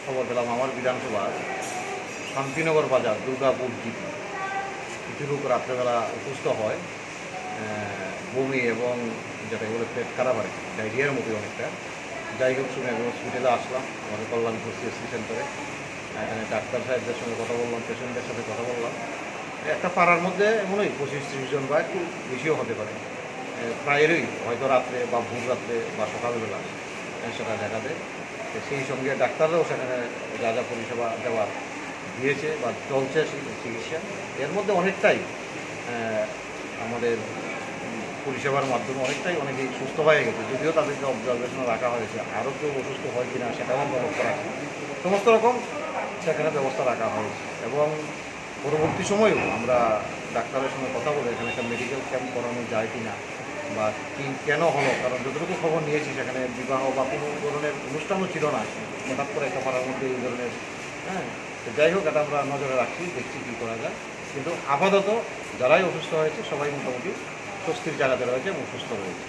খবর পেলাম আমার বিধানসভার শান্তিনগর বাজার দুর্গাপুর জিপি কিছু লোক রাত্রেবেলা অসুস্থ হয়, বমি এবং যেটা বলে পেট খারাপ আর কি, ডায়রিয়ার মতোই অনেকটা। যাই হোক, শুনে আমি হসপিটালে আসলাম, আমাদের কল্যাণপুর সিএসসি সেন্টারে। এখানে ডাক্তার সাহেবদের সঙ্গে কথা বললাম, পেশেন্টদের সাথে কথা বললাম। একটা পাড়ার মধ্যে এমনই 25-30 জন বা একটু বেশিও হতে পারে, প্রায়েরই হয়তো রাত্রে বা ভোর রাত্রে বা সকালবেলা সেটা দেখা দেয়। সেই সঙ্গে ডাক্তাররাও সেখানে যা যা পরিষেবা দেওয়ার দিয়েছে বা চলছে চিকিৎসা, এর মধ্যে অনেকটাই আমাদের পরিষেবার মাধ্যমে অনেকেই সুস্থ হয়ে গেছে। যদিও তাদেরকে অবজারভেশনে রাখা হয়েছে, আরও কেউ অসুস্থ হয় কিনা সেটাও আমরা লক্ষ্য রাখি। সমস্ত রকম সেখানে ব্যবস্থা রাখা হয়েছে এবং পরবর্তী সময়েও আমরা ডাক্তারের সঙ্গে কথা বলে এখানে একটা মেডিকেল ক্যাম্প করানো যায় কিনা বা কি কেন হলো, কারণ যতটুকু খবর নিয়েছি সেখানে বিবাহ বা কোনো ধরনের অনুষ্ঠানও ছিল না, হঠাৎ করে একটা পাড়ার মধ্যে এই ধরনের। তো যাই হোক, এটা আমরা নজরে রাখছি, দেখছি কী করা যায়। কিন্তু আপাতত যারাই অসুস্থ হয়েছে সবাই মোটামুটি স্বস্তির জায়গাতে রয়েছে এবং সুস্থ রয়েছে।